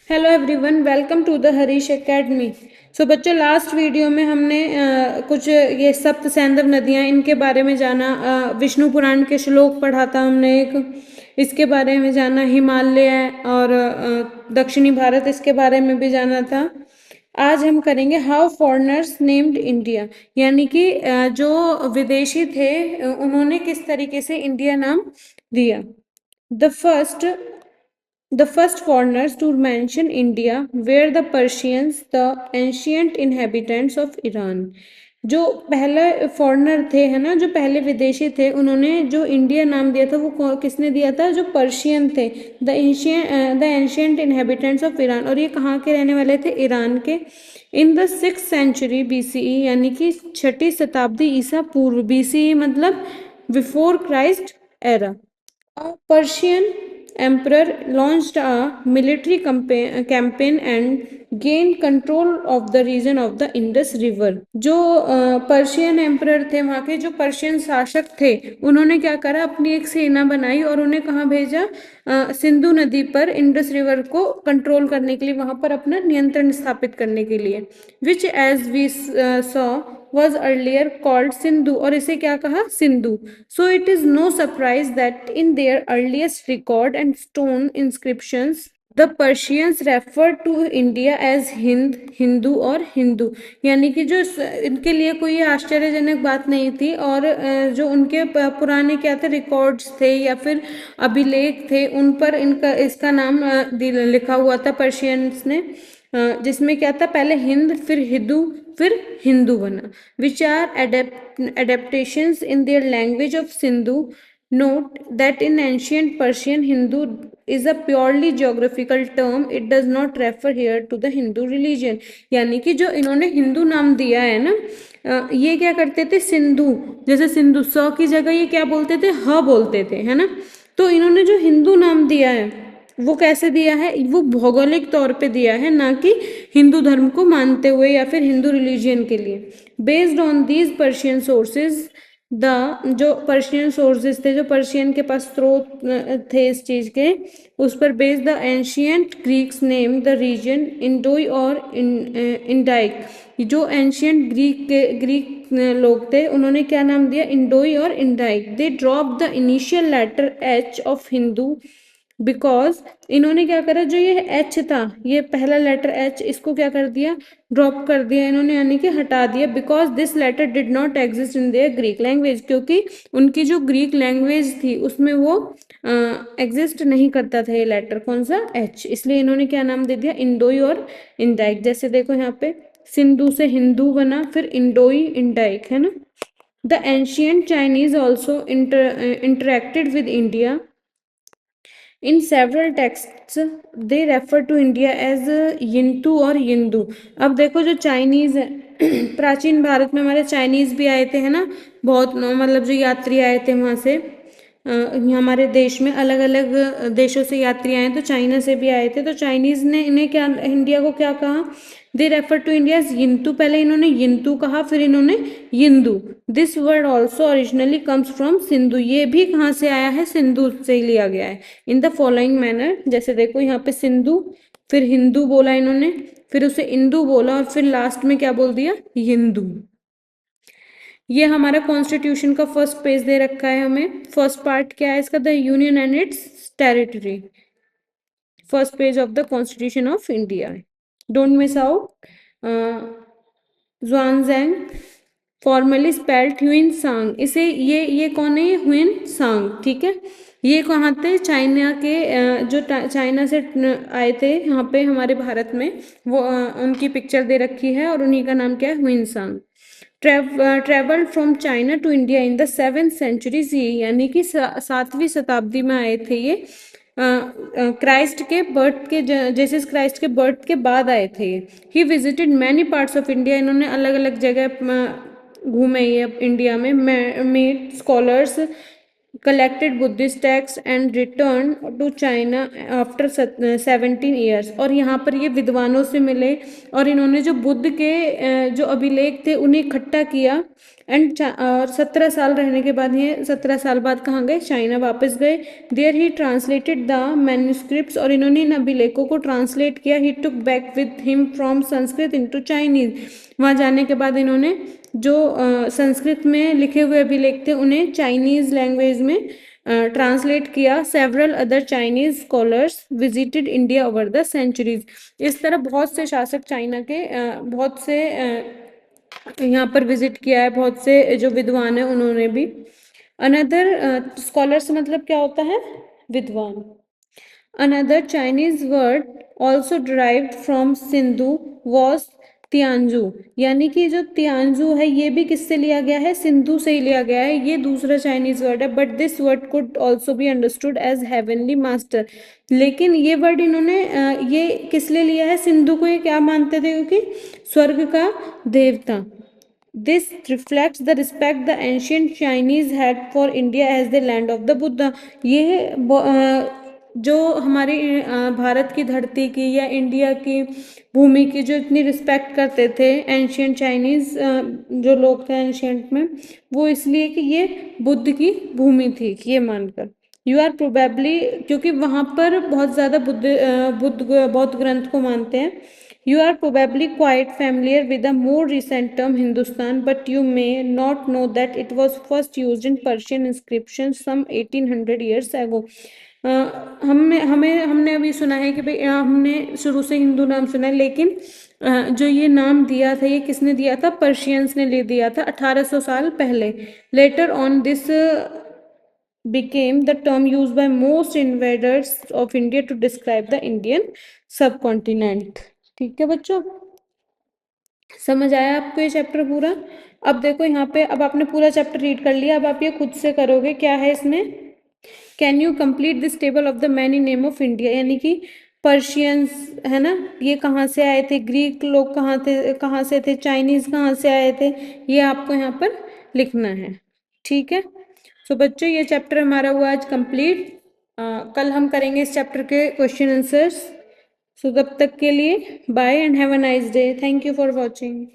Hello everyone, welcome to the Harish academy. So बच्चों, last video में हमने कुछ ये सप्त सैंधव नदियाँ इनके बारे में जाना। विष्णु पुराण के श्लोक पढ़ा था हमने एक, इसके बारे में जाना। हिमालय और दक्षिणी भारत, इसके बारे में भी जाना था। आज हम करेंगे हाउ फॉरेनर्स नेम्ड इंडिया, यानी कि जो विदेशी थे उन्होंने किस तरीके से इंडिया नाम दिया। The first The first foreigners to mention India were the Persians, the ancient inhabitants of Iran. जो पहले फॉरेनर थे, है ना, जो पहले विदेशी थे, उन्होंने जो इंडिया नाम दिया था वो किसने दिया था? जो पर्शियन थे, the ancient inhabitants of Iran. और ये कहाँ के रहने वाले थे? ईरान के। In the 6th century BCE, यानी कि 6ठी शताब्दी ईसा पूर्व। BCE मतलब before Christ era. A Persian emperor launched a military campaign and gained control of the region of the Indus River. जो पर्शियन एम्परर थे, वहाँ के जो पर्शियन शासक थे, उन्होंने क्या करा? अपनी एक सेना बनाई और उन्हें कहाँ भेजा? सिंधु नदी पर इंडस रिवर को कंट्रोल करने के लिए, वहाँ पर अपना नियंत्रण स्थापित करने के लिए। Which as we saw was earlier called Sindhu, और इसे क्या कहा? Sindhu. So it is no surprise that in their earliest record and stone inscriptions the Persians referred to India as Hind, Hindu और हिंदू। यानी कि जो इनके लिए कोई आश्चर्यजनक बात नहीं थी, और जो उनके पुराने क्या थे, रिकॉर्ड्स थे या फिर अभिलेख थे, उन पर इनका इसका नाम लिखा हुआ था पर्शियंस ने, जिसमें क्या था? पहले हिंद, फिर हिंदू, फिर हिंदू बना। Which are adaptations in their language of Sindhu. Note that in ancient Persian, Hindu is a purely geographical term. It does not refer here to the Hindu religion. यानी कि जो इन्होंने हिंदू नाम दिया है ना, ये क्या करते थे? सिंधु, जैसे सिंधु स की जगह ये क्या बोलते थे? ह बोलते थे, है ना। तो इन्होंने जो हिंदू नाम दिया है वो कैसे दिया है? वो भौगोलिक तौर पे दिया है, ना कि हिंदू धर्म को मानते हुए या फिर हिंदू रिलीजियन के लिए। Based on these Persian sources, जो पर्शियन सोर्सेज थे, जो पर्शियन के पास स्रोत थे इस चीज के, उस पर based the ancient Greeks name the region Indoi और इंडाइक। जो एंशियंट ग्रीक लोग थे, उन्होंने क्या नाम दिया? इंडोई और Indike. They drop the initial letter H of Hindu because, इन्होंने क्या करा? जो ये एच था, ये पहला लेटर एच, इसको क्या कर दिया? ड्रॉप कर दिया इन्होंने, यानी कि हटा दिया। Because this letter did not exist in their Greek language, क्योंकि उनकी जो ग्रीक लैंग्वेज थी उसमें वो एग्जिस्ट नहीं करता था ये लेटर, कौन सा? एच। इसलिए इन्होंने क्या नाम दे दिया? इंडोई और इंडाइक। जैसे देखो यहाँ पे सिंधु से हिंदू बना, फिर इंडोई, इंडाइक, है ना। The ancient Chinese also interacted with India. In several texts they refer to India as यिंतु और यिंदू। अब देखो जो चाइनीज है, प्राचीन भारत में हमारे चाइनीज भी आए थे, है ना। बहुत मतलब जो यात्री आए थे वहाँ से, हमारे देश में अलग अलग देशों से यात्री आए, तो चाइना से भी आए थे। तो चाइनीज ने इन्हें क्या, इंडिया को क्या कहा? They refer to India as Yintu. पहले इन्होंने यिंतु कहा, फिर इन्होंने Yindu. This word also originally comes from Sindhu. ये भी कहाँ से आया है? सिंधु से ही लिया गया है। इन द फॉलोइंग मैनर, जैसे देखो यहाँ पे सिंधु, फिर हिंदू बोला इन्होंने, फिर उसे इंदू बोला, और फिर लास्ट में क्या बोल दिया? हिंदू। ये हमारा कॉन्स्टिट्यूशन का फर्स्ट पेज दे रखा है हमें। फर्स्ट पार्ट क्या है इसका? The union and its territory. First page of the constitution of India. Don't miss out. Xuanzang, formerly spelled Hiuen Tsang. इसे ये कौन है? ये ह्यूइन सांग, ठीक है। ये कहाँ थे? चाइना के, जो चाइना से आए थे यहाँ पे हमारे भारत में, वो उनकी पिक्चर दे रखी है, और उन्हीं का नाम क्या है? Hiuen Tsang. Travelled from China to India in the 7th century CE, यानी कि 7वीं शताब्दी में आए थे ये। क्राइस्ट के बर्थ के, जेसस क्राइस्ट के बर्थ के बाद आए थे ये। He visited many parts of India. इन्होंने अलग अलग जगह घूमे ये इंडिया में। Made scholars, collected Buddhist texts and returned to China after 17 years। और यहाँ पर ये विद्वानों से मिले, और इन्होंने जो बुद्ध के जो अभिलेख थे उन्हें इकट्ठा किया, एंड और 17 साल रहने के बाद ये 17 साल बाद कहाँ गए, चाइना वापस गए। There he translated the manuscripts, और इन्होंने इन अभिलेखों को ट्रांसलेट किया। He took back with him from Sanskrit into Chinese. वहाँ जाने के बाद इन्होंने जो संस्कृत में लिखे हुए अभिलेख थे उन्हें चाइनीज लैंग्वेज में ट्रांसलेट किया। Several other Chinese scholars visited India over the centuries. इस तरह बहुत से शासक चाइना के बहुत से यहाँ पर विजिट किया है, बहुत से जो विद्वान है उन्होंने भी। अनदर स्कॉलर्स मतलब क्या होता है, विद्वान। Another Chinese word also derived from Sindhu was तियांजू, यानी कि जो तियांजू है ये भी किससे लिया गया है, सिंधु से ही लिया गया है। ये दूसरा चाइनीज वर्ड है, but this word could also be understood as heavenly master. लेकिन ये वर्ड इन्होंने ये किस लिए लिया है, सिंधु को ये क्या मानते थे, क्योंकि स्वर्ग का देवता। This reflects the respect the ancient Chinese had for India as the land of the Buddha। ये जो हमारी भारत की धरती की या इंडिया की भूमि की जो इतनी रिस्पेक्ट करते थे एंशियंट चाइनीज जो लोग थे एंशियंट में, वो इसलिए कि ये बुद्ध की भूमि थी, ये मानकर। यू आर प्रोबेबली, क्योंकि वहाँ पर बहुत ज़्यादा बौद्ध ग्रंथ को मानते हैं। You are probably quite familiar with the more recent term Hindustan, but you may not know that it was first used in Persian inscriptions some 1800 years ago। हमने अभी सुना है कि भाई हमने शुरू से हिंदू नाम सुना है, लेकिन जो ये नाम दिया था ये किसने दिया था, पर्शियंस ने ले दिया था 1800 साल पहले। Later on this became the term used by most invaders of India to describe the Indian subcontinent। ठीक है बच्चों, समझ आया आपको ये चैप्टर पूरा। अब देखो यहाँ पे, अब आपने पूरा चैप्टर रीड कर लिया, अब आप ये खुद से करोगे। क्या है इसमें, can you complete this table of the many name of India, यानी कि पर्शियंस है ना, ये कहाँ से आए थे, ग्रीक लोग कहाँ से थे, चाइनीज कहाँ से आए थे, ये आपको यहाँ पर लिखना है। ठीक है, तो बच्चों ये चैप्टर हमारा हुआ आज कंप्लीट। कल हम करेंगे इस चैप्टर के क्वेश्चन आंसर्स। सो तब तक के लिए bye and have a nice day. Thank you for watching.